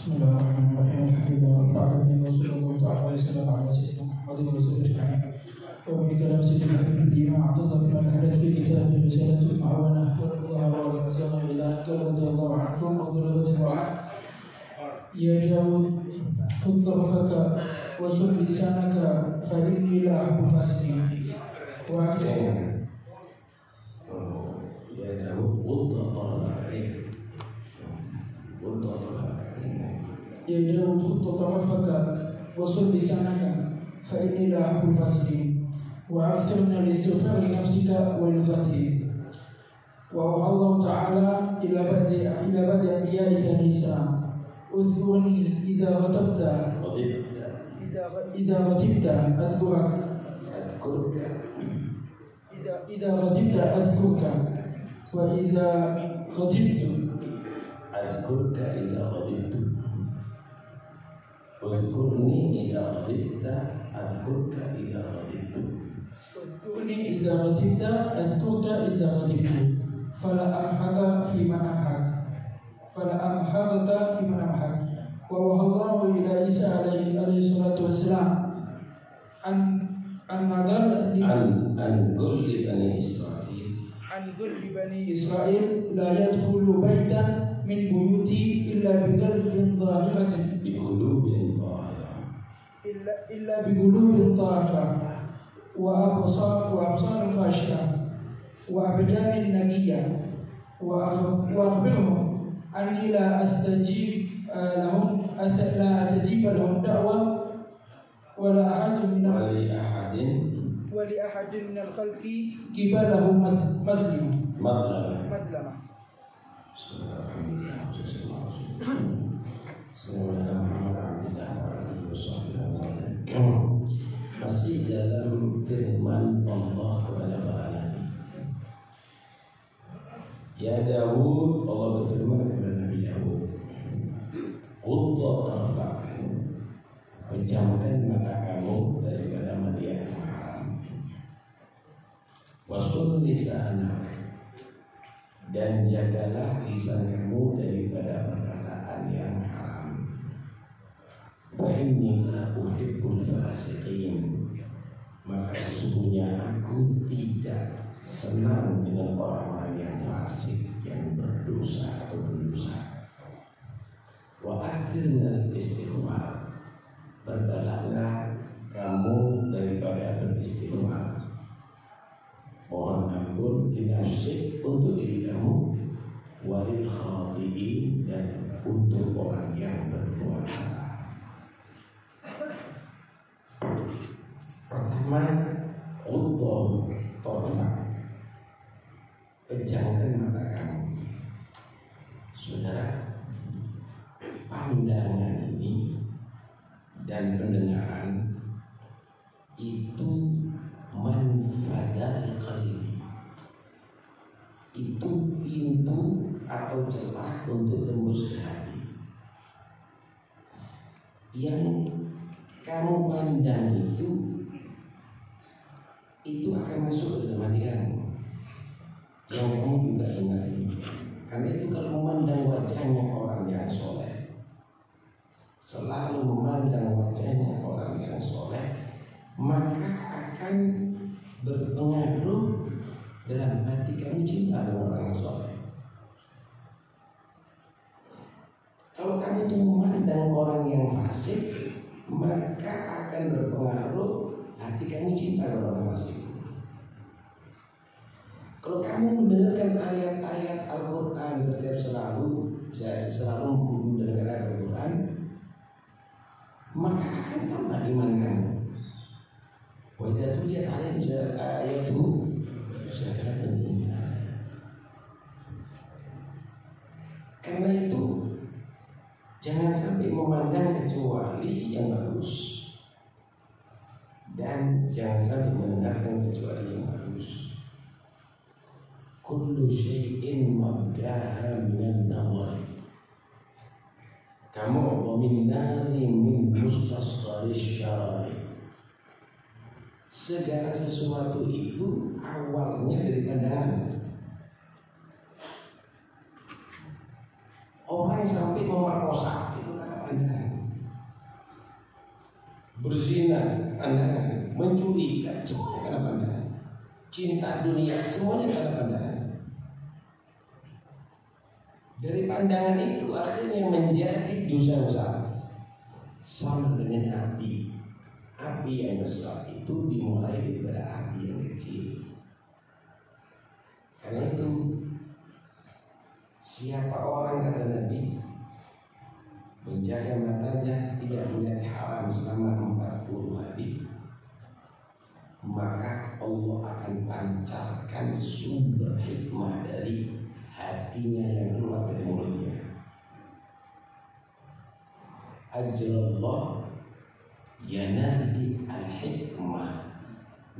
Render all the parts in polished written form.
Bismillahirrahmanirrahim. Alhamdulillahirrahmanirrahim. Wassallallahu ta'ala wa sallam ala sayyidina Muhammadin wa sallam. ومن كلام سيدنا النبي ما اعتذر بما كانت في كتاب رسالة المعاونة والرضا والرزاق إلى أن رضي الله عنكم وضربت الوعد. يا داود خذ طرفك وسل لسانك فإني لا أحب الفاسقين. يا داود غض طرفك يا داود خذ طرفك وسل لسانك فإني لا أحب الفاسقين. وأكثر من الاستغفار لنفسك ولذاته. وأوحى الله تعالى إلى بدء أنبياء بني إسرائيل اذكرني إذا غضبت أذكرك إذا غضبت أذكرك وإذا غضبت أذكرك إذا غضبت واذكرني إذا غضبت أذكرك إذا غضبت اذكرني إذا غضبت أذكرك إذا غضبت فلا أمحك في من أمحك. ووحى الله إلى عيسى عليه الصلاة والسلام أن قل لبني إسرائيل لا يدخل بيتا من بيوتي إلا بقلوب طاهرة وأبصار خاشعة وأبدان نقية. وأخبرهم أني لا أستجيب لهم دعوة ولأحد من الخلق قبله مظلمة. Masih dalam firman Allah kepada para nabi. Ya Daud, Allah berfirman kepada Nabi Daud, Qudda tarfak, pejamkan mata kamu daripada melihat haram. Wasul lisanak, dan jagalah lisan kamu daripada perkataan yang haram. Fa inni la uhibbul fasiqin, maka sesungguhnya aku tidak senang dengan orang-orang yang fasik, yang berdosa atau berdosa. Wa akthirna istighfar, berbanyaklah kamu daripada beristighfar. Mohon ampun linafsik, untuk diri kamu, walil khati'in, dan untuk orang yang berbuat salah. Pertama, untuk torfa, pejamkan mata kamu. Saudara, pandangan ini dan pendengaran itu manfadal qalbi, itu pintu atau celah untuk tembus ke hati. Yang kamu pandang itu akan masuk ke dalam hati kamu. Yang kamu juga ingat ini. Karena itu kalau memandang wajahnya orang yang soleh, selalu memandang wajahnya orang yang soleh, maka akan berpengaruh dalam hati kamu cinta dengan orang yang soleh. Kalau kamu itu memandang orang yang fasik, maka akan berpengaruh hati kamu cinta dengan orang fasik. Kalau kamu mendengarkan ayat-ayat Al-Quran saya selalu mendengarkan ayat Al-Quran, maka akan tambah iman kamu. Wa idza tuliyat alaihim ayatuhu zadatuhum imanan. Karena itu jangan sampai memandang kecuali yang bagus, dan jangan sampai mendengarkan kecuali yang bagus. Kullu syai'in mabda'a minan nawar. Kamu min nari min mustasghari syar'i. Segala sesuatu itu awalnya dari pandangan. Orang sampai memerkosa itu karena berzina, pandangan, mencuri, semuanya karena pandangan. Cinta dunia, semuanya karena pandangan. Dari pandangan itu akhirnya menjadi dosa besar. Sama dengan api. Api yang besar itu dimulai daripada api yang kecil. Karena itu siapa orang, kata Nabi, menjaga matanya tidak melihat haram selama 40 hari, maka Allah akan pancarkan sumber hikmah dari hatinya yang keluar dari mulutnya. Ajrallah yanadi al-hikmah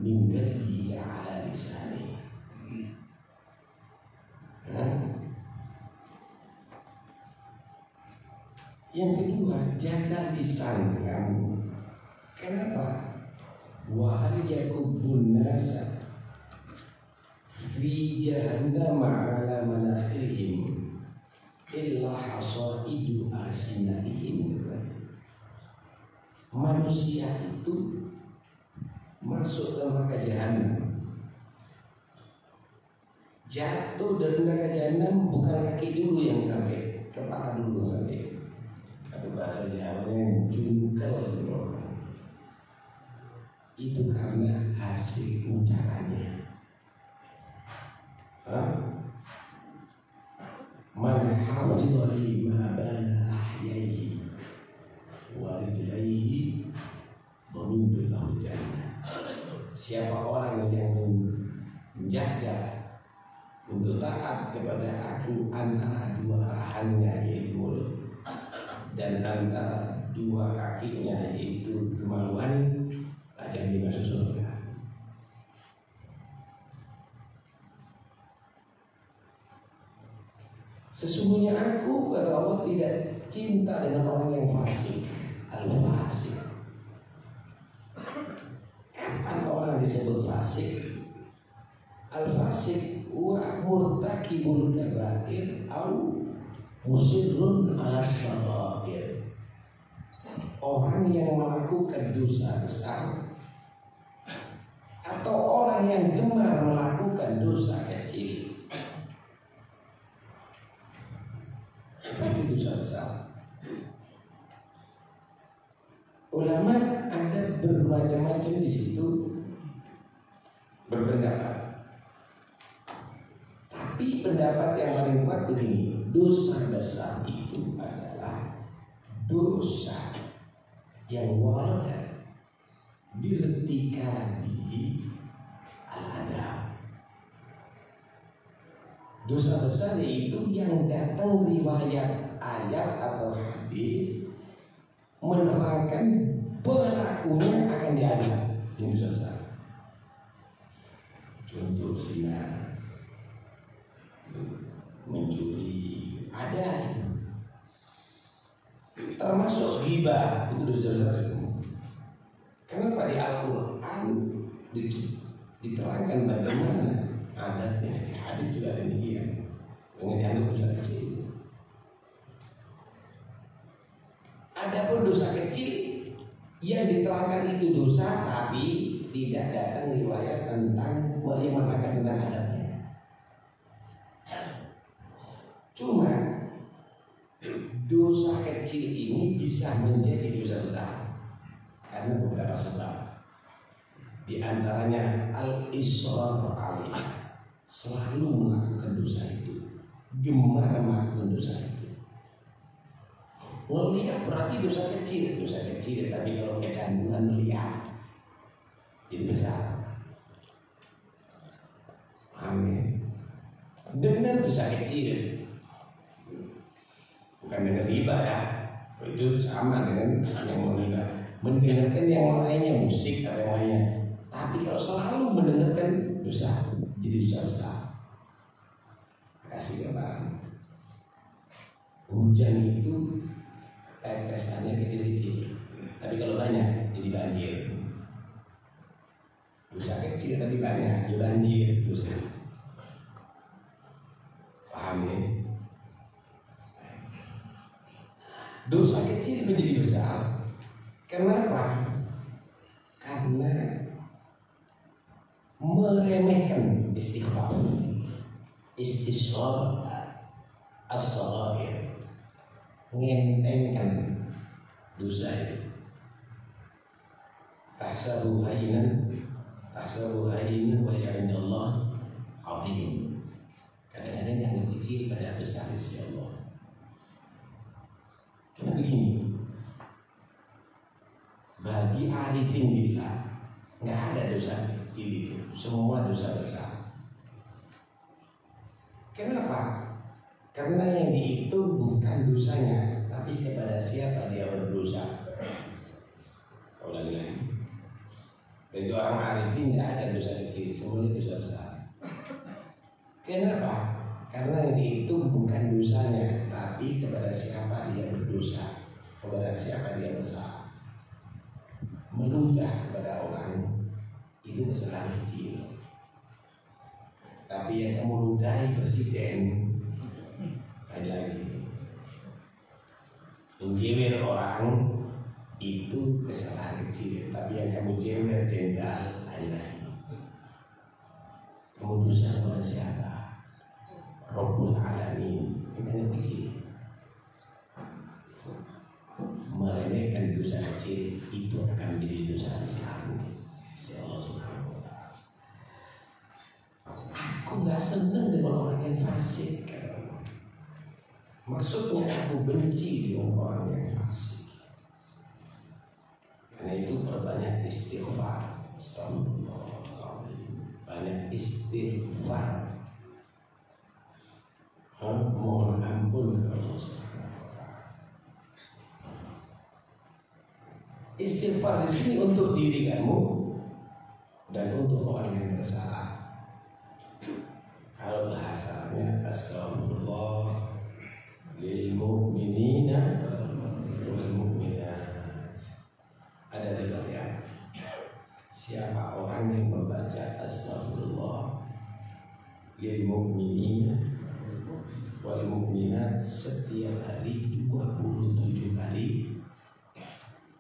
min qalbihi ala lisani. Yang kedua, jaga lisan kamu. Kenapa? Wa hal yakubun nasa fi jahannam ala manakhirihim illa hasaidu alsinatihim. Manusia itu masuk ke neraka jahanam. Jatuh dari neraka jahanam bukan kaki dulu yang sampai, kepala dulu sampai. Atau bahasa Jawanya jungkel. Itu karena hasil ucapannya. Man hafidha lima bana ahyaihi wa rijlaihi dhamintu lahu jannah. Siapa orang yang menjaga untuk taat kepada aku antara dua arahannya, yaitu mulut dan antara dua kakinya, yaitu kemaluan, tak jadi masuk surga. Sesungguhnya aku, kata Allah, tidak cinta dengan orang yang fasik. Al-fasik. Kapan orang disebut fasik? Al-fasik wa murtakibul kabair au musirrun ala sagha'ir. Orang yang melakukan dosa besar atau orang yang gemar melakukan dosa kecil. Itu dosa besar. Ulama ada bermacam-macam di situ berpendapat. Tapi pendapat yang paling kuat begini, dosa besar itu adalah dosa yang warada birtikabihi al-adab. Dosa besar itu yang datang riwayat ayat atau hadis menerangkan pelakunya akan diadab. Ini dosa besar. Contoh zina, mencuri, ada itu. Termasuk ghibah, itu dosa besar. Kenapa di Al-Quran diterangkan bagaimana adabnya? Di hadis juga ada demikian. Dengan dianggap dosa kecil. Adapun dosa kecil yang diterangkan itu dosa, tapi tidak datang riwayat tentang bagaimana tentang adabnya. Cuma dosa kecil ini bisa menjadi dosa besar karena beberapa sebab. Di antaranya al-israr alaih, selalu melakukan dosa itu, gemar melakukan dosa itu. Melihat berarti dosa kecil, tapi kalau kecanduan melihat jadi besar. Amin. Dengan dosa kecil, bukan dengan riba ya, itu sama dengan yang mendengar. Mendengarkan yang lainnya, musik atau yang lainnya. Tapi kalau selalu mendengarkan dosa, jadi dosa besar. Kasih gambaran. Hujan itu tetesannya kecil-kecil, tapi kalau banyak jadi banjir. Dosa kecil tapi banyak jadi banjir. Dosa. Paham ya? Dosa kecil menjadi besar. Kenapa? karena meremehkan istighfar, istisghar as-shaghair, ngentengkan dosa itu. Tahsabu hayyinan wa ya'inallah azim. Kadang-kadang yang kecil pada besar sisi Allah. Karena begini, bagi arifin billah nggak ada dosa kecil itu, semua dosa besar. Kenapa? Karena yang dihitung bukan dosanya, tapi kepada siapa dia berdosa. Ulangi lagi. Bagi orang arifin nggak ada dosa kecil, semuanya dosa besar. Kenapa? Karena yang dihitung bukan dosanya, tapi kepada siapa dia berdosa, kepada siapa dia bersalah. Meludah kepada orang itu kesalahan kecil, tapi yang kamu ludahi presiden lagi menjewer orang itu kesalahan kecil, tapi yang kamu jewer jenderal lagi. Kamu dosa kepada siapa? Rabbul Alamin. Itu yang kecil. Meremehkan dosa kecil itu akan menjadi dosa besar. Allah Subhanahu wa Ta'ala. Aku nggak senang dengan orang yang fasik. Maksudnya aku benci dengan orang yang fasik. Karena itu perbanyak istighfar. Banyak istighfar. Mohon ampun kepada Allah Subhanahu wa Ta'ala. Istighfar di sini untuk diri kamu dan untuk orang yang bersalah. Kalau bahasanya astagfirullah lil mu'minina wal mu'minat. Ada riwayat, siapa orang yang membaca astagfirullah lil mu'minina wal mu'minat setiap hari 27 kali,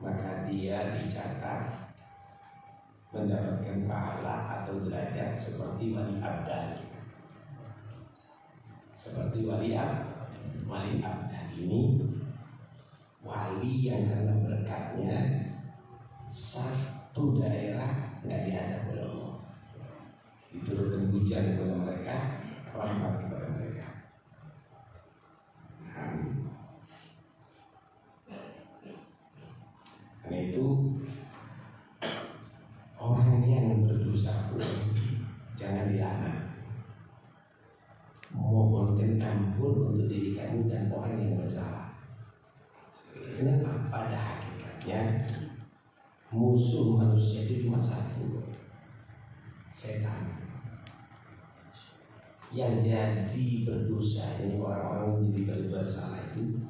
maka dia dicatat mendapatkan pahala atau derajat seperti wali abdan. Seperti wali abdan ini wali yang karena berkatnya satu daerah nggak diadab oleh Allah, diturunkan hujan kepada mereka, rahmat kepada mereka. Karena itu orang yang berdosa pun jangan dilaknat. Mohonkan ampun untuk diri kamu dan orang yang bersalah. Kenapa? Pada hakikatnya musuh manusia itu cuma satu, setan. Yang jadi berdosa, ini orang-orang yang jadi bersalah itu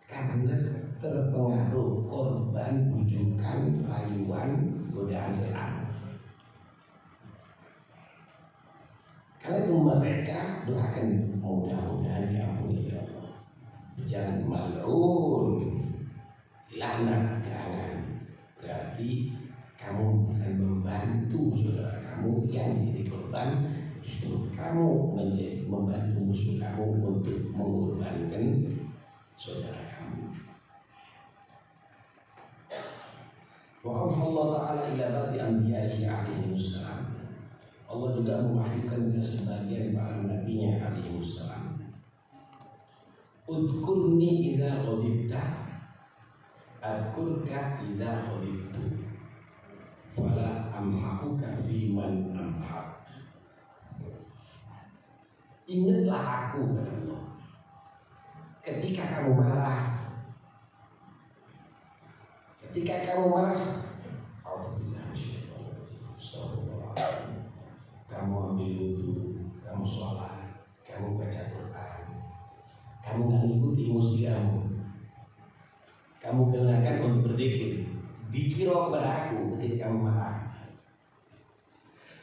karena terpengaruh korban bujukan, rayuan, godaan setan. Karena itu mereka doakan mudah-mudahan diampuni ya Allah. Jangan mal'un, laknat, jangan. Berarti kamu akan membantu saudara kamu yang jadi korban. Justru kamu membantu musuh kamu untuk mengorbankan saudara kamu. Wa Allah Ta'ala ila ba'di anbiya'i alaihi wassalam. Allah juga mewahyukan ke sebagian para nabinya alaihi wassalam. Udkurni idza ghadibta adkurka idza ghadibtu fala amhaquka fi man amhaq. Ingatlah aku kata Allah ketika kamu marah. Ketika kamu marah, kamu ambil wudu, kamu sholat, kamu baca Quran, kamu nggak ngikuti emosi kamu gunakan untuk berzikir, dikira kepada aku ketika kamu marah.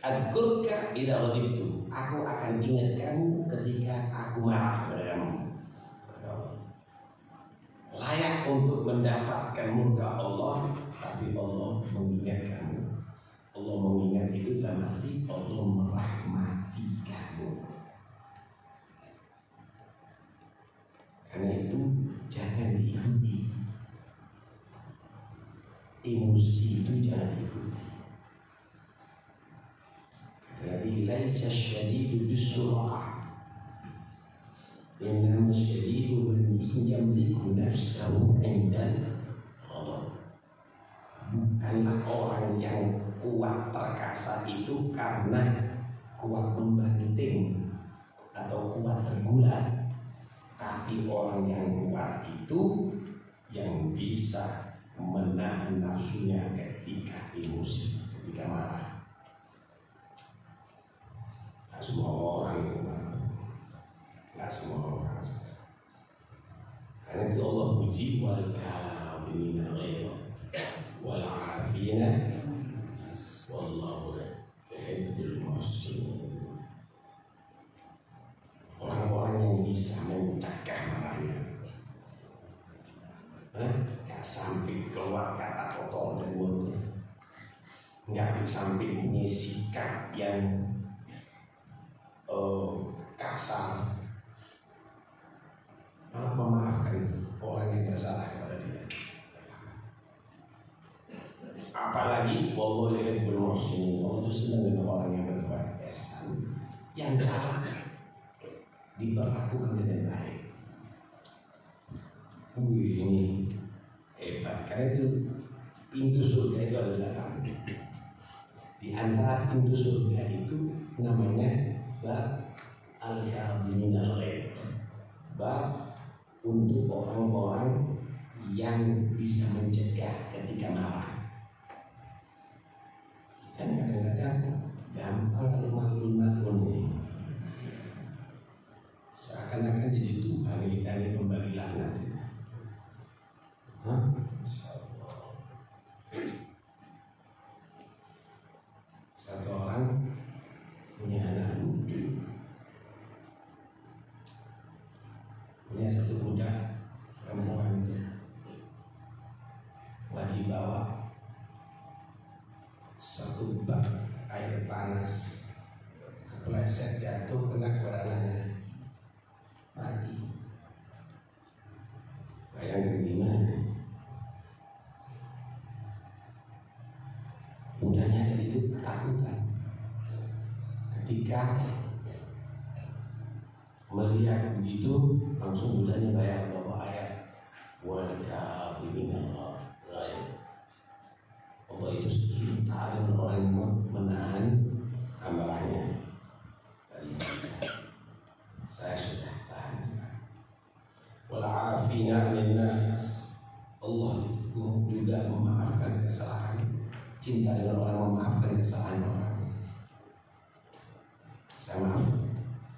Adkurka idza ghadibtu, aku akan ingat kamu ketika aku marah kepada kamu. Layak untuk mendapatkan murka Allah, tapi Allah mengingat kamu. Allah mengingat itu dalam arti Allah merahmati kamu. Karena itu jangan diikuti. Emosi itu jangan diikuti. Jadi laisa syadidu bisur'ah, innama syadidu man yamliku nafsahu indal ghadab. Bukanlah orang yang kuat perkasa itu karena kuat membanting atau kuat tergulat, tapi orang yang kuat itu yang bisa menahan nafsunya ketika emosi, ketika marah. Tidak semua orang itu marah, tidak semua orang. Karena itu Allah puji wal kaazimina al-ghaidha wal 'afina wallahu yuhibbul muhsinin. Orang-orang yang bisa mencegah marahnya, nggak sampai keluar kata kotor dari mulutnya, nggak sampai punya sikap yang kasar, malah memaafkan orang yang bersalah kepada dia. Apalagi wallahu yuhibbul muhsinin, Allah itu senang dengan orang yang berbuat ihsan, yang salah diperlakukan dengan baik. Ini hebat, karena itu pintu surga itu adalah kamu. Di antara pintu surga itu namanya bab al-kaazimina al-ghaidha, bab untuk orang-orang yang bisa mencegah ketika marah. Dan kadang-kadang gampang kalau maklun-maklun ini, seakan-akan jadi Tuhan kita ini pembagi laknat. Satu orang punya anak lucu, punya satu budak perempuan itu lagi bawa satu bak air panas, kepleset jatuh kena kepada anaknya, mati. Bayangkan gimana? Budaknya tadi itu ketakutan ketika melihat begitu, langsung budaknya bayar bawa ayat wal kaazimina al-ghaidha. Allah itu cinta dengan orang yang menahan amarahnya. Tadi saya sudah tahan. Wal 'afina 'anil nas, Allah itu juga memaafkan kesalahan, cinta dengan orang memaafkan kesalahan orang. Saya maaf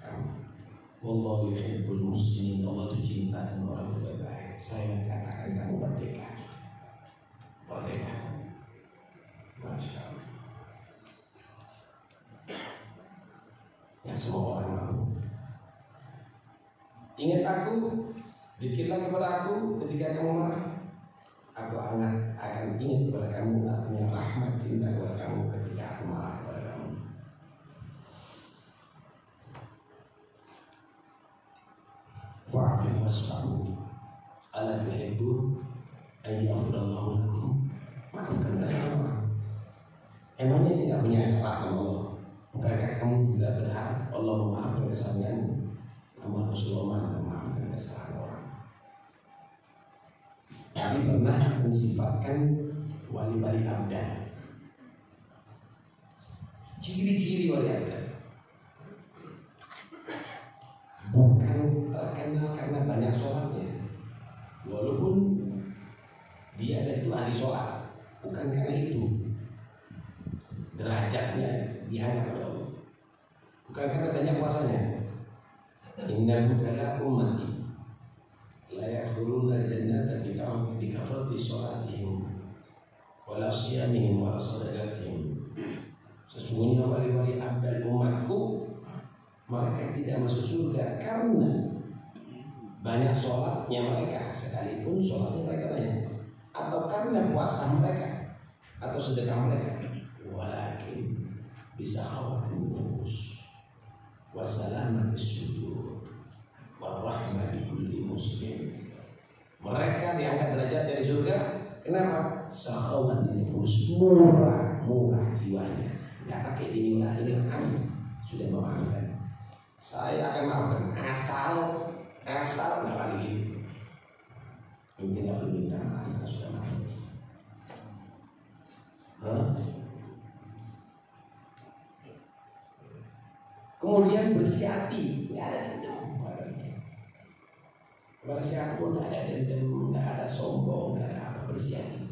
kamu. Wallahu yuhibbul muhsinin, Allah itu cinta dengan orang yang baik. Saya katakan kamu merdeka, merdeka. Masya Allah. Yang semua orang mau. Ingat aku, zikirlah kepada aku ketika kamu marah. Aku akan ingat kepada kamu, aku punya rahmat cinta kepada kamu ketika aku marah kepada kamu. Wa'afi wasfa'u ala tuhibbu an yaghfirallahu lakum. Maafkan kesalahan orang. Emangnya tidak punya rasa sama Allah? Bukankah kamu tidak berharap Allah memaafkan kesalahanmu? Kamu harus memaafkan kesalahan orang. Kami pernah mensifatkan wali-wali abda. Ciri-ciri wali abda bukan terkenal karena banyak sholatnya, walaupun dia ada itu ahli sholat, bukan karena itu derajatnya diangkat oleh Allah, bukan karena banyak puasanya. Inna budala ummati la yadkhuluna al-jannata bi kathrati sholatihim wala siyamihim wala sadaqatihim. Sesungguhnya wali-wali abdal umatku mereka tidak masuk surga karena banyak sholatnya mereka, sekalipun sholatnya mereka banyak, atau karena puasa mereka atau sedekah mereka. walakin bisa khawatir nufus wassalamat as-sudur warahmah bi kulli muslim. Mereka diangkat derajat dari surga. Kenapa? Sakhawat nufus, murah jiwanya. Nggak pakai diminta ini, kami sudah memaafkan. Saya akan maafkan asal nggak lagi gitu. Mungkin nggak perlu minta maaf, kita sudah maaf. Kemudian bersih hati, nggak ada dendam padanya. Kepada siapapun nggak ada dendam, nggak ada sombong, nggak ada apa, bersih hati.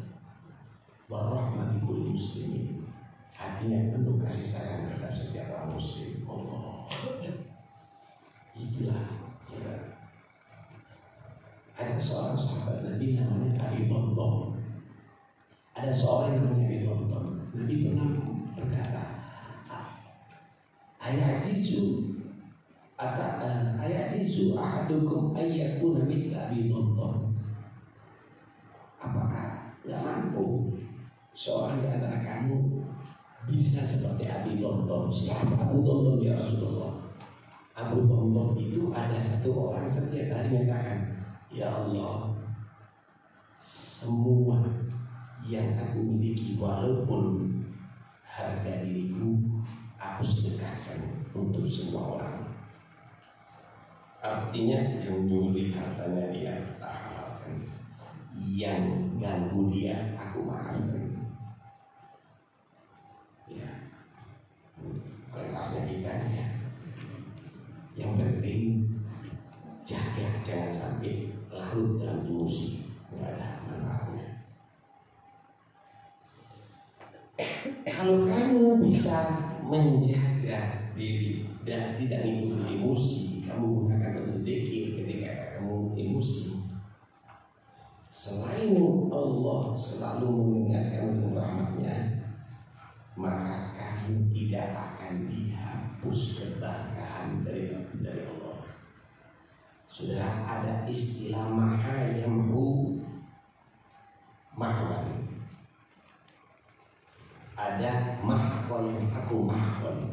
Warahmah bi kulli muslimin. Hatinya penuh kasih sayang terhadap setiap orang muslim. Allah. Itulah saudara. Ada seorang sahabat Nabi namanya Abi Tonton. Ada seorang yang namanya Abi Tonton. Nabi pernah berkata, Ayajizu ahadukum ayyakuna mithla Abi Tonton. Apakah tidak mampu seorang di antara kamu bisa seperti Abi Tonton? Siapa Abu Tonton ya Rasulullah? Abu Tonton itu ada satu orang setiap hari mengatakan, ya Allah, semua yang aku miliki walaupun harga diriku, aku sedekahkan untuk semua orang. Artinya yang memiliki hartanya dia tak halalkan, yang ganggu dia aku maafkan. Ya, kerasnya kita ya. Yang penting jaga jangan sampai larut dalam emosi, nggak ada manfaatnya. Kalau kamu bisa menjaga diri dan tidak mengikuti emosi, kamu gunakan untuk zikir ketika kamu emosi. Selain Allah selalu mengingatkan dengan rahmatnya, maka kamu tidak akan dihapus keberkahan dari Allah. Saudara, ada istilah maha yamhu mahwan, ada mahkon aku mahkon.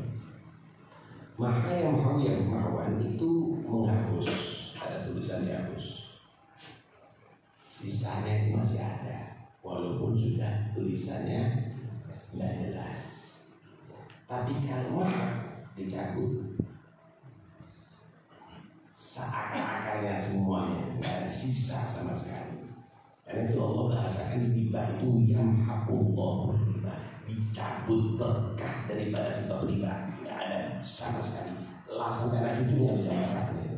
Maha yamhu yang mahwan itu menghapus, ada tulisan dihapus, sisanya itu masih ada walaupun sudah tulisannya tidak jelas. Tapi kalau maha dicabut, seakan-akannya semuanya, nggak ada sisa sama sekali. Karena itu Allah bahasakan riba itu yamhaqullah, dicabut berkah daripada sebab riba, nggak ada sama sekali. Langsung anak cucunya bisa masakan itu,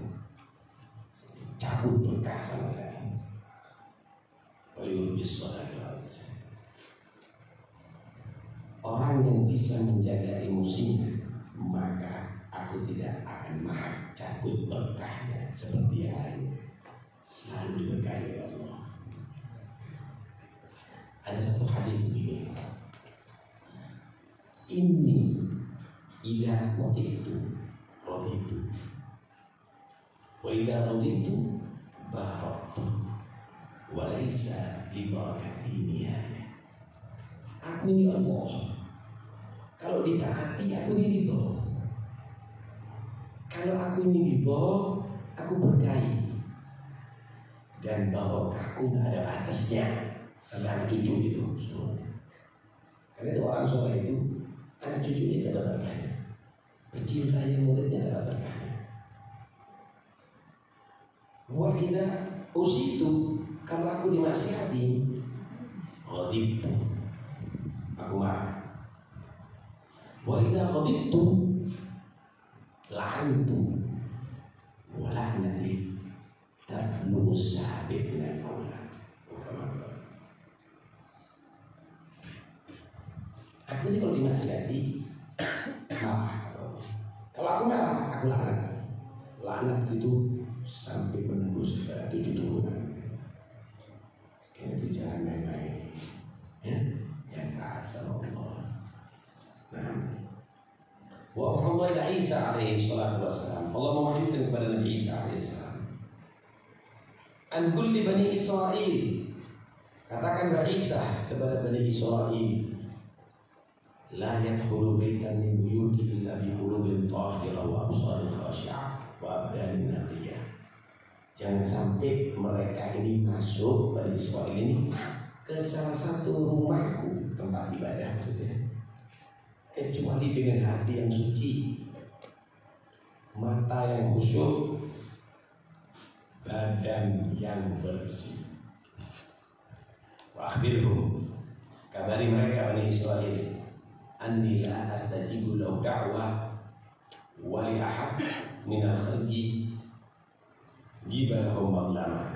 dicabut berkah sama sekali. Orang yang bisa menjaga emosinya, maka aku tidak akan maha cabut berkahnya seperti yang lain. Selalu diberkahi oleh Allah. Ada satu hadis begini, ini idza qaditu raditu wa idza raditu baraktu wa laisa li barakati niyaya. Aku ini Allah, kalau ditaati aku ini ridho. Kalau aku ini ridho, aku berkahi, dan barokahku nggak ada batasnya sampai anak cucu itu semuanya. Karena itu orang soleh itu anak cucunya ada berkahnya, pecinta yang muridnya ada berkahnya. Wa idza usitu, kalau aku dinasihati, ghadibtu, aku marah. Wa idza ghadibtu la'antu wa la'nati tablu sahabi min al-awla. Aku ini kalau dinasihati marah. Kalau aku marah, aku laknat. Laknat itu sampai menembus 7 turunan. Sekian itu jangan main-main, ya, yang taat sama Allah. Nah, wa Allah Isa alaihi salatu wassalam, Allah mewahyukan kepada Nabi Isa alaihi salam, an kulli bani Israil, katakan Nabi Isa kepada bani Israil, la yadkhulu baitan min buyuti illa bi qulubin tahirah wa absarin khashi'ah wa abdanin naqiyah. Jangan sampai mereka ini masuk, Bani Israil ini, ke salah satu rumahku, tempat ibadah maksudnya, kecuali dengan hati yang suci, mata yang khusyuk, badan yang bersih. Wa akhbirhum, kabari mereka Bani Israil, anni la astajibu lahu da'wah wa li ahad minal khalqi gibalahum maghlama.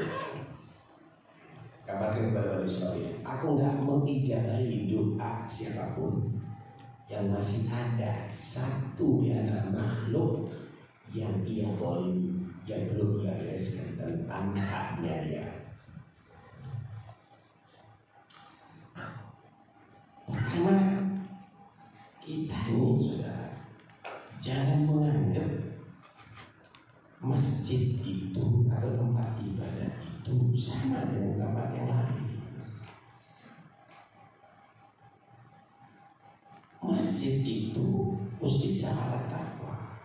Kabarkan kepada Bani Israil, aku enggak mengijabahi doa siapapun yang masih ada satu di antara makhluk yang ia boleh, yang belum ia bereskan tentang haknya dia. Pertama, kita ini sudah jangan menganggap masjid itu atau tempat ibadah itu sama dengan tempat yang lain. Masjid itu mesti syarat takwa,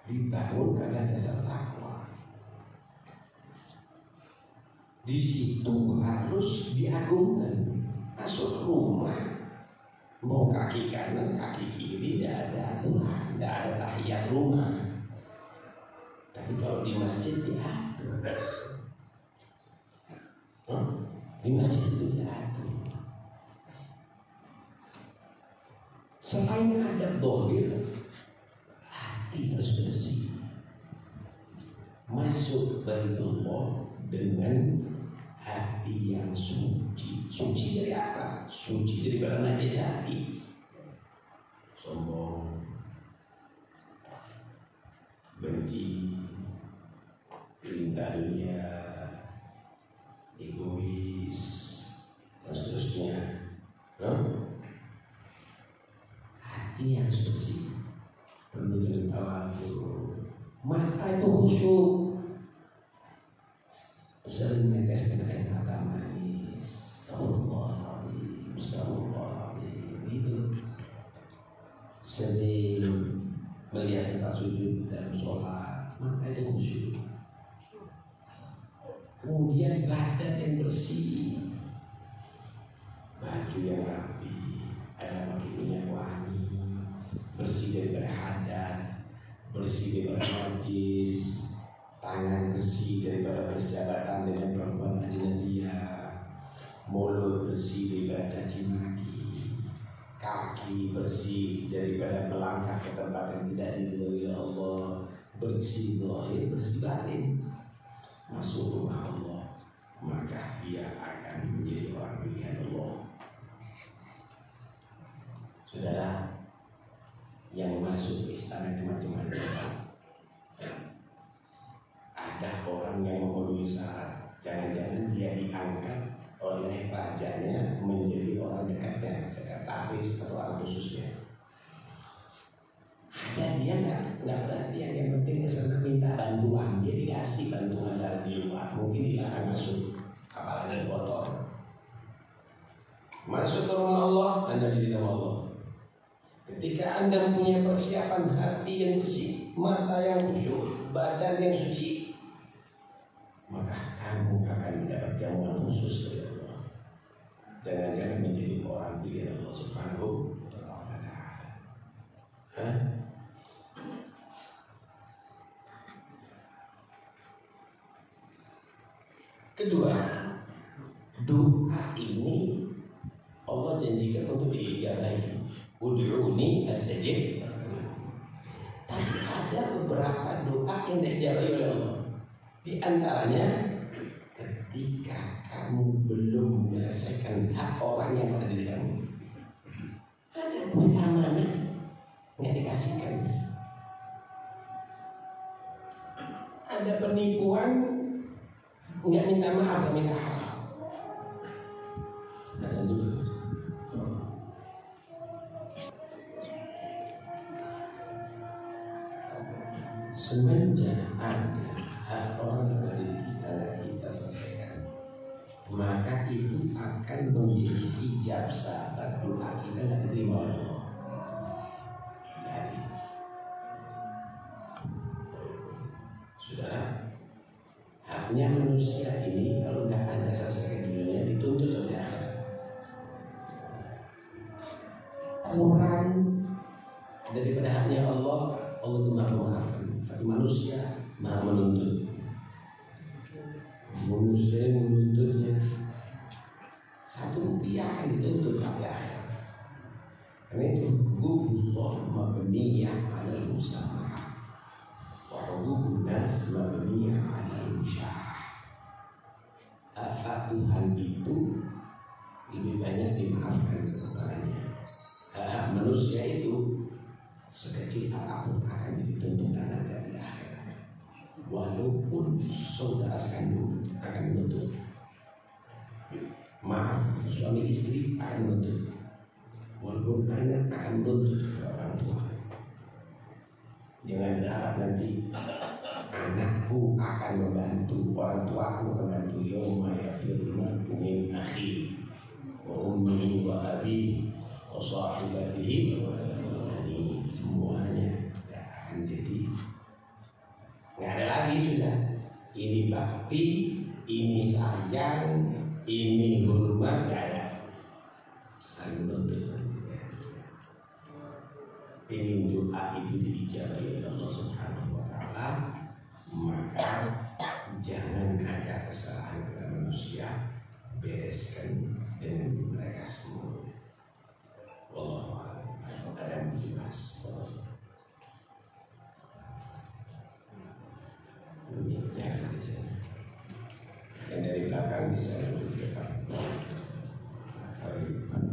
dibangun karena dasar takwa. Di situ harus diagungkan. Masuk rumah, mau kaki kanan, kaki kiri, tidak ada aturan, tidak ada tahiyat rumah. Tapi kalau di masjid diatur. Di masjid itu diatur. Selain ada dohir, hati harus bersih. Masuk Baitullah dengan hati yang suci. Suci dari apa? Suci daripada najis hati. Sombong, benci, cinta dunia, egois, dan seterusnya. Hati harus bersih, penuh dengan tawadhu. Mata itu khusyuk, sering meneteskan air mata manis. Astagfirullahaladzim, astagfirullahaladzim. Itu sering melihat kita sujud dalam sholat, mata itu khusyuk. Kemudian badan yang bersih, baju yang rapi, ada pakai minyak wangi, bersih daripada hadat, bersih daripada najis, tangan bersih daripada persahabatan dengan perempuan ajnabiyah, mulut bersih daripada caci maki, kaki bersih daripada melangkah ke tempat yang tidak diridhoi Allah, bersih zahir, bersih batin. Masuk rumah Allah, maka dia akan menjadi orang pilihan Allah. Saudara, yang masuk ke istana cuma-cuma ada orang yang memenuhi syarat. Jangan-jangan dia diangkat oleh rajanya menjadi orang dekatnya, sekretaris atau orang khususnya. Ada dia nggak berarti yang penting kesana minta bantuan, dia dikasih bantuan dari luar, mungkin dilarang masuk, apalagi kotor. Masuk ke rumah Allah, Anda diberitahu Allah. Ketika Anda punya persiapan hati yang bersih, mata yang khusyuk, badan yang suci, maka kamu akan mendapat jamuan khusus dari Allah. Jangan-jangan menjadi orang pilihan Allah Subhanahu wa Ta'ala. Kedua, doa ini Allah janjikan untuk diijabahi. Ud'uni astajib. Tapi ada beberapa doa yang diijabahi oleh Allah. Di antaranya, ketika kamu belum menyelesaikan hak orang yang ada di kamu, ada duit amanah nggak dikasihkan, ada penipuan nggak minta maaf, nggak minta halal. Ada dulu. Semenjak ada hak orang yang ada di kita selesaikan, maka itu akan menjadi hijab sahabat doa kita nggak diterima oleh Allah. itu lebih banyak dimaafkan kepadanya. Hak manusia itu sekecil apapun akan dituntut dari akhirat. Walaupun saudara sekandung akan menuntut, maaf suami istri akan menuntut, walaupun anak akan menuntut orang tua. Jangan berharap nanti anakku akan membantu, orang tuaku akan membantu. Yawma yafirru al-mar'u min akhihi wa ummihi wa abihi wa sahibatihi wa banihi. Semuanya akan jadi nggak ada lagi sudah. Ini bakti, ini sayang, ini hormat, nggak ada. Saling menuntut. Ingin doa itu diijabahi oleh Allah Subhanahu wa Ta'ala, maka jangan ada kesalahan pada manusia, bereskan dengan mereka semua. Wallahu a'lam. Ada yang dibahas. Ini jangan di sini. Yang dari belakang bisa lebih depan. Atau di depan.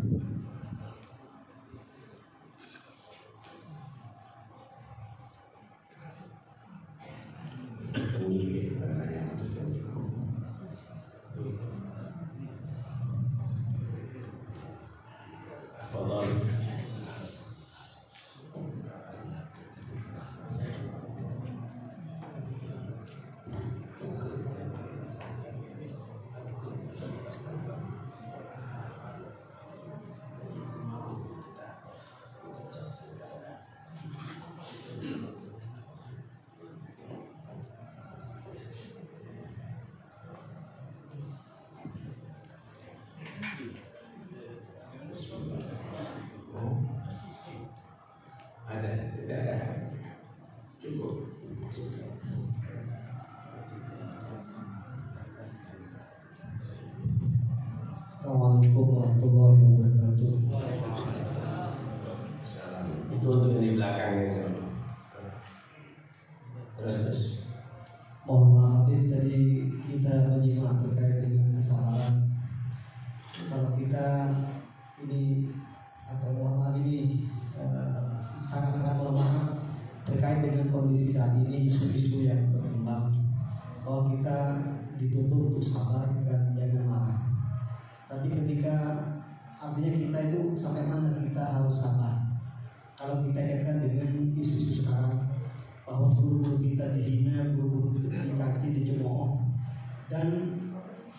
Assalamualaikum warahmatullahi wabarakatuh. Itu untuk yang di belakangnya sama. Terus. Mohon maaf tadi kita menyimak terkait dengan kesalahan. Kalau kita ini mohon maaf ini sangat-sangat mohon maaf terkait dengan kondisi saat ini, isu-isu yang berkembang, bahwa kita dituntut untuk sabar dan jangan marah. Tapi ketika artinya kita itu sampai mana kita harus sabar. Kalau kita kaitkan dengan isu-isu sekarang, bahwa guru-guru kita dihina, guru-guru kita dicemooh, dan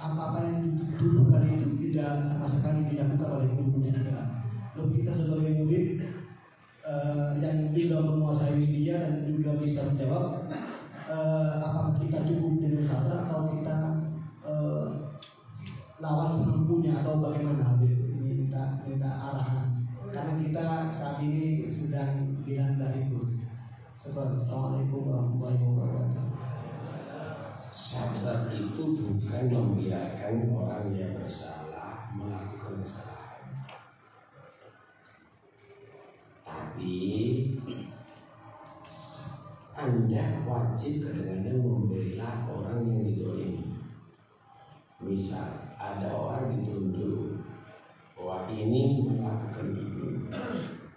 apa-apa yang dituduhkan itu tidak sama sekali dilakukan oleh guru-guru kita. Lalu kita sebagai murid yang juga menguasai media dan juga bisa menjawab, apakah kita cukup dengan sabar atau kita lawan semampunya atau bagaimana? Habib ini minta arahan karena kita saat ini sedang dilanda itu. Assalamualaikum warahmatullahi wabarakatuh. Sabar itu bukan membiarkan orang yang bersalah melakukan kesalahan, tapi Anda wajib kadang-kadang membela orang yang dizalimi. Misal ada orang dituduh bahwa ini melakukan ini,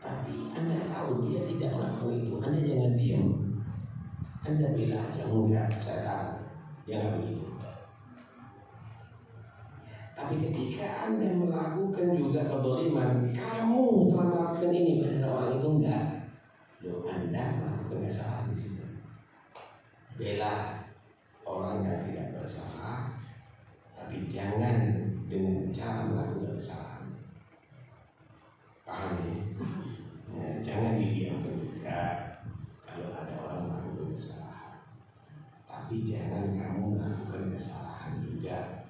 tapi Anda tahu dia tidak melakukan itu, Anda jangan diam, Anda bela aja, enggak, saya tahu dia nggak begitu. Tapi ketika Anda melakukan juga kezaliman, kamu telah melakukan ini pada orang itu enggak, loh Anda melakukan kesalahan di situ. Bela orang yang tidak bersalah, tapi jangan dengan cara melakukan kesalahan. Paham ya? Jangan didiamkan juga kalau ada orang melakukan kesalahan. Tapi jangan kamu melakukan kesalahan juga.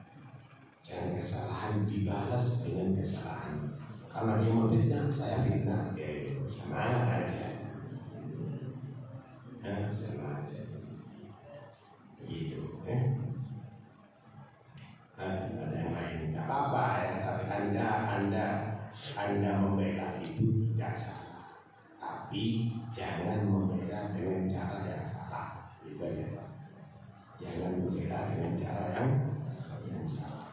Jangan kesalahan dibalas dengan kesalahan. Karena dia memfitnah, saya fitnah. Ya, sama aja. Sama aja. Gitu, ada yang lain, nggak apa-apa ya. Tapi anda membela itu tidak salah. Tapi jangan membela dengan cara yang salah. Itu aja Pak. Jangan membela dengan cara yang salah.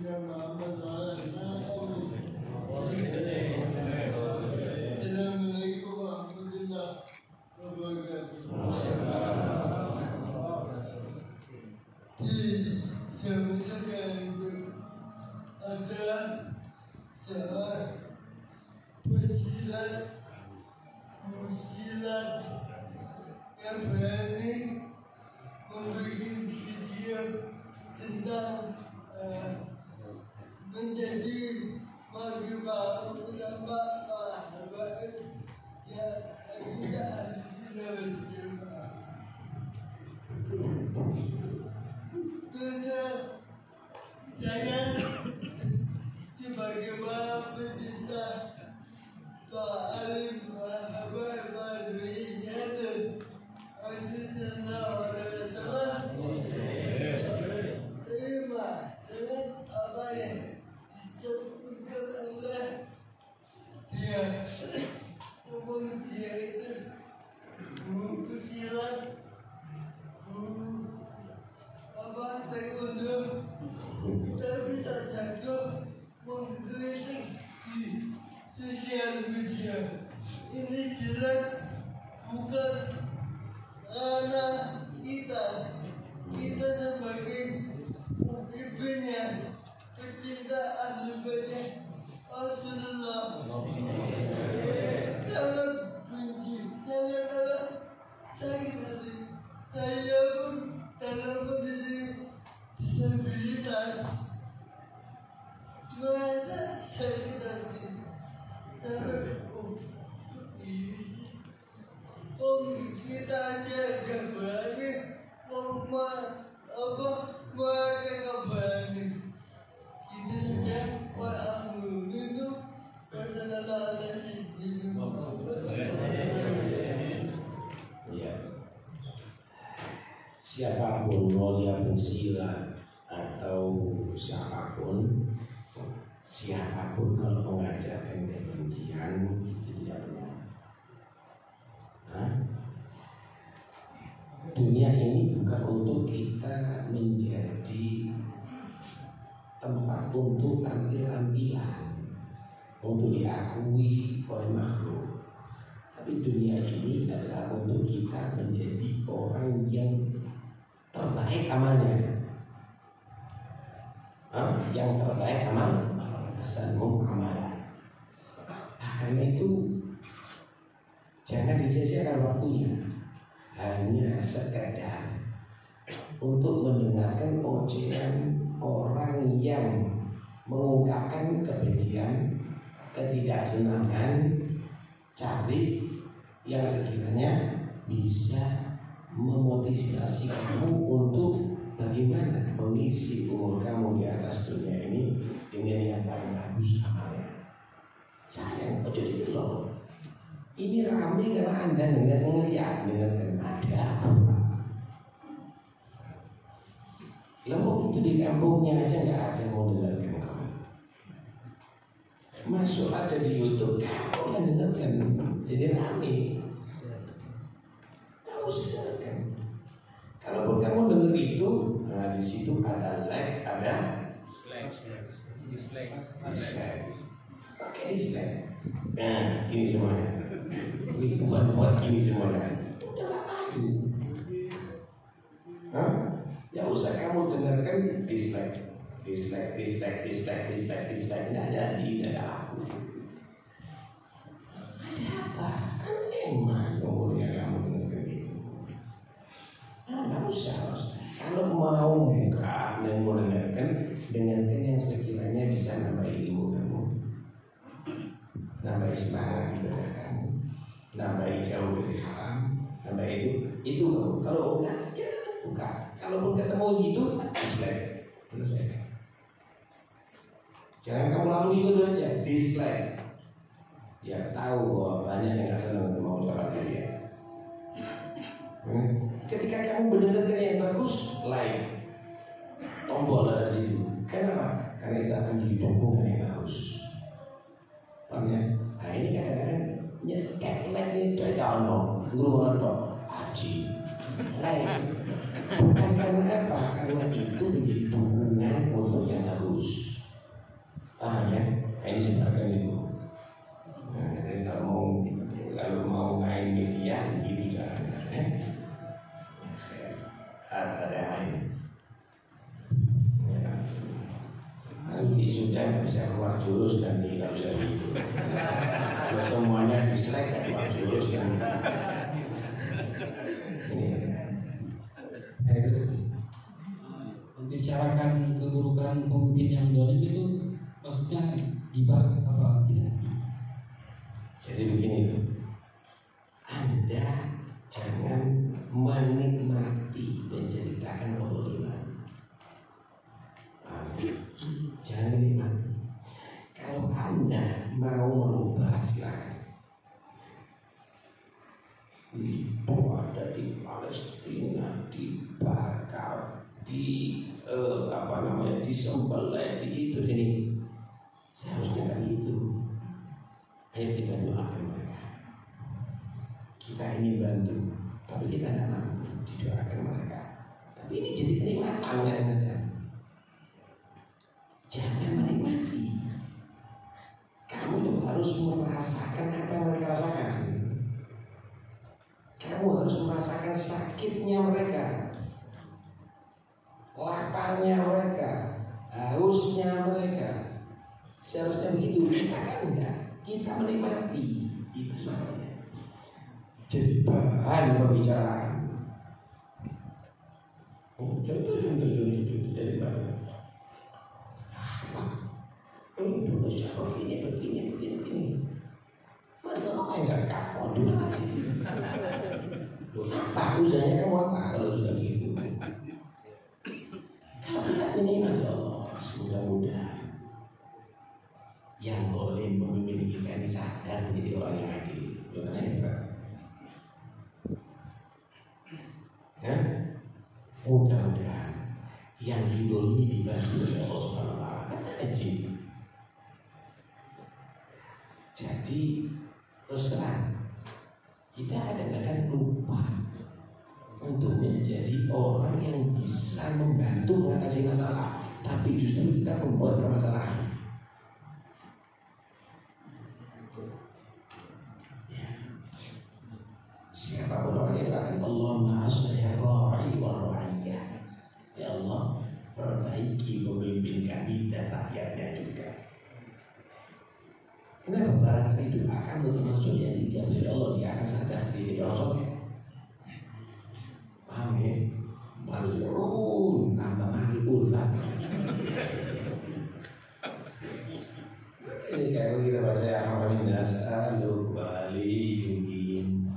Assalamualaikum warahmatullahi wabarakatuh. Sebenarnya itu adalah saat musilat yang berani membuat video tentang menjadi masyarakat ulama yang tidak saya sebagai pecinta Pak Alim Muhammad Madri terima dengan apa yang disebutkan oleh dia. Umum dia itu kecilan taekwondo, kita bisa jatuh mengkritik di sosial media. Ini jelas bukan anak kita sebagai pemimpinnya, pecinta ahli bait Rasulullah. Sangat benci, sangat sakit hati. Saya pun dalam kondisi disabilitas, merasa sakit hati. Sampai kita aja gak berani mereka berani. Itu saja Pak Amu itu persalahan ya. Siapapun mau dia pensilat atau siapapun kalau mengajarkan kebencian itu tidak benar. Dunia ini bukan untuk kita menjadi tempat untuk tampil-tampilan, untuk diakui oleh makhluk. Tapi dunia ini adalah untuk kita menjadi orang yang terbaik amalnya. Yang terbaik amal, hasanul amal. Karena itu jangan disia-siakan waktunya hanya sekadar untuk mendengarkan ocehan orang yang mengungkapkan kebencian, ketidaksenangan. Cari yang sekiranya bisa memotivasi kamu untuk bagaimana mengisi umur kamu di atas dunia ini dengan yang paling bagus amalnya. Sayang, ojo gitu loh. Ini ramai karena Anda melihat dengan ada apa. Lalu itu di kampungnya aja nggak ada yang mau dengarkan kamu. Masuk ada di YouTube, kamu yang dengarkan, jadi ramai. Kamu dengarkan. Kalaupun kamu dengar itu, nah di situ ada like, ada dislike. Pakai dislike. Nah, ini semuanya. Buat ini semuanya. Udah gak maju. Ya usah kamu dengarkan dislike. Tidak ada aku. Ada apa? Kan emang umurnya kamu dengarkan itu. Nggak usah. Kalau mau buka dan mau dengarkan yang sekiranya bisa nambah ilmu kamu, nambah semangat ibadah kamu, nambah jauh dari haram, nambah itu kamu. Kalau enggak, jangan buka. Kalaupun ketemu gitu, dislike. Selesai. Jangan kamu lalui itu aja, dislike. Ya tahu bahwa banyak yang nggak senang sama ucapan dia. Ketika kamu mendengarkan yang bagus, like, tombol ada di situ. Kenapa? Karena itu akan jadi dukungan yang bagus. Paham ya? Nah ini kadang-kadang nyekek like itu aja ono, guru ono aji, like. Bukan karena apa? Karena itu menjadi dukungan untuk yang bagus. sudah nggak bisa keluar jurus dan kalau sudah gitu. Kalau semuanya dislike nggak keluar jurus kan. Ini. Nah, itu. Membicarakan keburukan pemimpin yang zalim itu maksudnya gibah apa tidak? Jadi begini, Anda jangan menikmati menceritakan kezaliman. Jangan menikmati. Kalau Anda mau merubah silakan. Itu ada di Palestina dibakar, disembelih, di itu ini. Seharusnya kan itu. Ayo kita doakan mereka. Kita ingin bantu, tapi kita tidak mampu didoakan mereka. Tapi ini jadi kenikmatan kan? Jangan menikmati. Kamu itu harus merasakan apa yang mereka rasakan. Kamu harus merasakan sakitnya mereka, laparnya mereka, hausnya mereka. Seharusnya begitu. Kita kan enggak. Kita menikmati itu semuanya. Jadi bahan pembicaraan. Contoh dari bahan. Indonesia begini. Mereka orang yang sangat kapal dulu. Apa usahanya kamu apa kalau sudah begitu? Tapi ini Allah mudah-mudahan yang boleh memimpin kita ini sadar menjadi orang yang adil. Ya? Mudah-mudahan yang hidup ini dibantu oleh Allah Subhanahu Wa Taala kan ajib. Jadi terus terang kita kadang-kadang lupa untuk menjadi orang yang bisa membantu mengatasi masalah, tapi justru kita membuat permasalahan. Siapapun orang yang akan Allah ma'asya ra'i wa ra'iyah. Ya Allah, perbaiki pemimpin kami dan rakyatnya juga. Kenapa barangkali itu akan termasuk yang dijawab oleh Allah, dia akan sadar dia jadi orang soleh. Paham ya? Mal'un tambah mal'un lah. Ini kalau kita baca Al-Quran nas'aluk waliyukin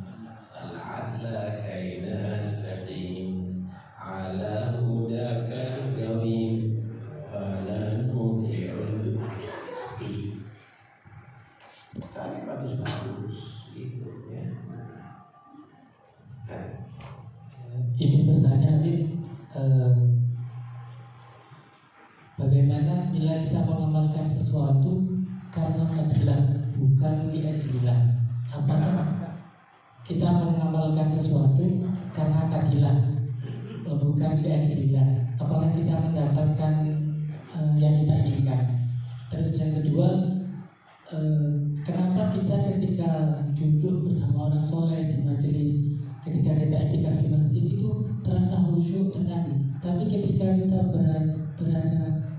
al-adla kaina nastaqim ala hudaka al-qawim wa nuti'ul haqi. Kami bagus-bagus gitu ya. Izin bertanya Habib, bagaimana bila kita mengamalkan sesuatu karena fadilah bukan li'ajillah? Apakah kita mengamalkan sesuatu karena fadilah bukan li'ajillah? Apakah kita mendapatkan yang kita inginkan? Terus yang kedua, kenapa kita ketika duduk bersama orang soleh di majelis, ketika kita iktikaf di masjid itu terasa khusyuk tenang, tapi ketika kita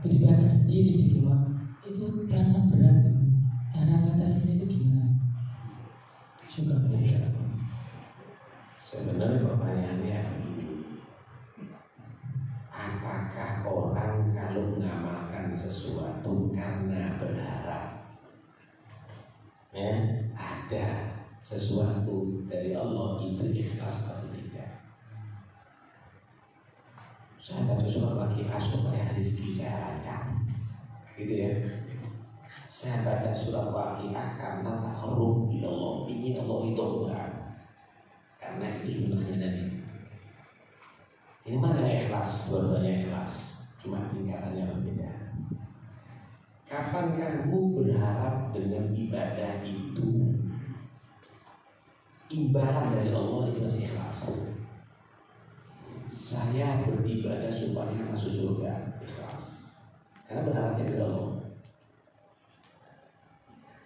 beribadah sendiri di rumah itu terasa berat. Cara mengatasinya itu gimana? Syukur. Sebenarnya pertanyaannya apakah orang kalau mengamalkan sesuatu karena berharap ya ada sesuatu dari Allah itu ikhlas atau tidak? Saya baca surat Waqiah supaya rezeki saya lancar, gitu ya. Saya baca surat Waqiah karena takarrub ila Allah, ingin Allah itu benar, karena itu sunnahnya Nabi. Ini mana ikhlas, dua-duanya ikhlas, cuma tingkatannya berbeda. Kapan kamu berharap dengan ibadah itu imbalan dari Allah itu masih ikhlas? Saya beribadah supaya masuk surga, ikhlas, karena berharapnya dari Allah.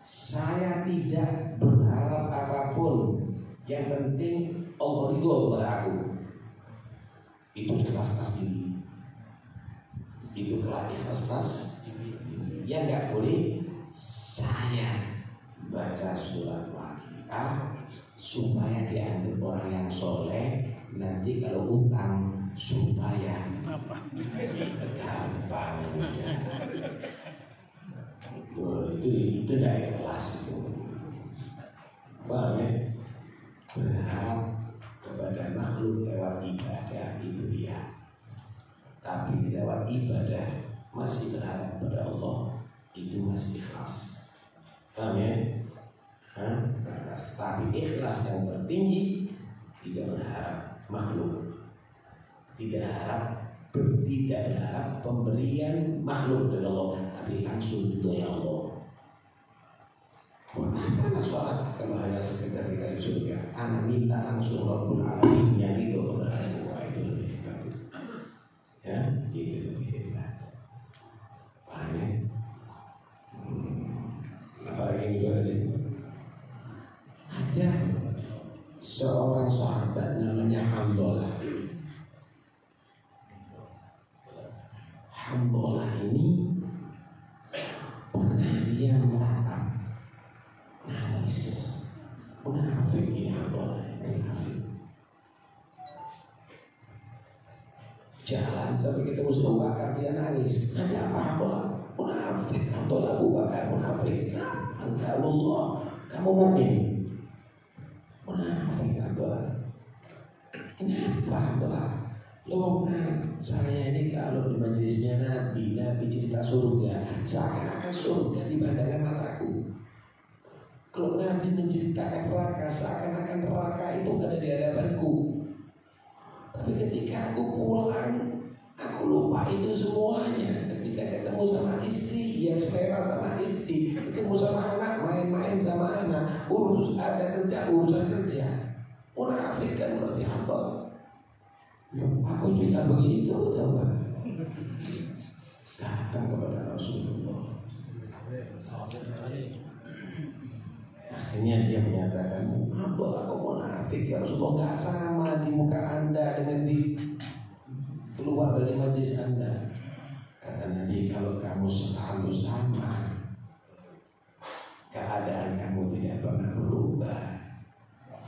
Saya tidak berharap apapun, yang penting Allah itu kepada aku. Itu ikhlas diri. Itu ikhlas Yang nggak boleh saya baca surat Waqiah supaya dianggap orang yang soleh. Nanti kalau utang supaya gampang. Itu tidak ikhlas itu. Paham ya? Berharap kepada makhluk lewat ibadah itu ya. Tapi lewat ibadah masih berharap pada Allah, itu masih ikhlas. Paham ya? Tapi ikhlas yang tertinggi tidak berharap makhluk, tidak berharap pemberian makhluk dari Allah, tapi langsung itu ya Allah. Buat apa anak sholat kalau hanya sekedar dikasih surga? Anak minta langsung Rabbul Alamin yang itu kepada wah itu lebih hebat. Ya, itu lebih hebat. Paham ya? Apalagi yang kedua tadi? Ada seorang sahabat namanya Hamdalah. Hamdalah ini pernah dia meratap nangis. Munafik ini Hamdalah, munafik. Jalan sampai ketemu Abu Bakar dia nangis. Ada apa Hamdalah? Munafik. Hamdalah Abu Bakar munafik. Allah, kamu mukmin. Munafik Hamdalah. Kenapa Hamdalah? Longgan, saya ini kalau di majelisnya Nabi cerita surga, seakan-akan surga di pandangan mataku. Kalau Nabi menceritakan neraka, seakan-akan neraka itu ada di hadapanku. Tapi ketika aku pulang, aku lupa itu semuanya. Ketika ketemu sama istri, ya selera sama istri. Ketemu sama anak, main-main sama anak. Urus ada kerja, urusan kerja. Munafik kan berarti hamba. Aku juga begitu, tahu kan? Datang kepada Rasulullah. Akhirnya dia menyatakan, apa aku munafik ya Rasulullah? Gak sama di muka anda dengan di keluar dari majlis anda. Kata Nabi, kalau kamu selalu sama, keadaan kamu tidak pernah berubah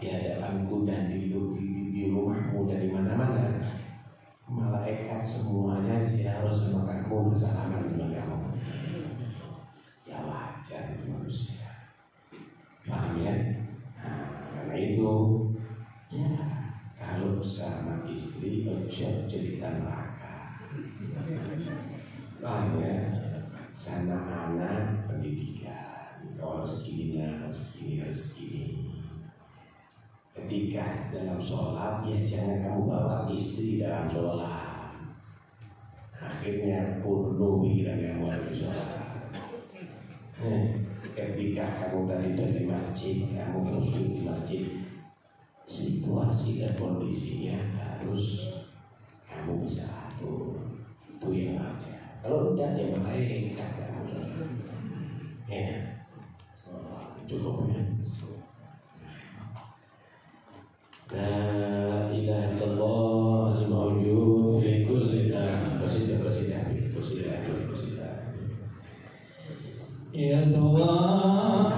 di hadapanku dan di rumahmu dan di mana-mana, malaikat semuanya ziarah sama kamu, bersalaman dengan kamu. Ya wajar itu manusia. Paham ya? Nah, karena itu ya kalau sama istri ojo cerita neraka. Paham ya? Sama anak pendidikan, kau harus gini, harus gini. Ketika dalam sholat, ya jangan kamu bawa istri dalam sholat. Akhirnya porno pikiran kamu lagi sholat. Ketika kamu tadi dari masjid, kamu khusyuk di masjid, situasi dan kondisinya harus kamu bisa atur. Itu yang aja. Kalau tidak ya malaikat kamu. Ya, cukup ya. La ilaha illallah al-mawjud fi kulli zaman. Qasidah. Ya Allah.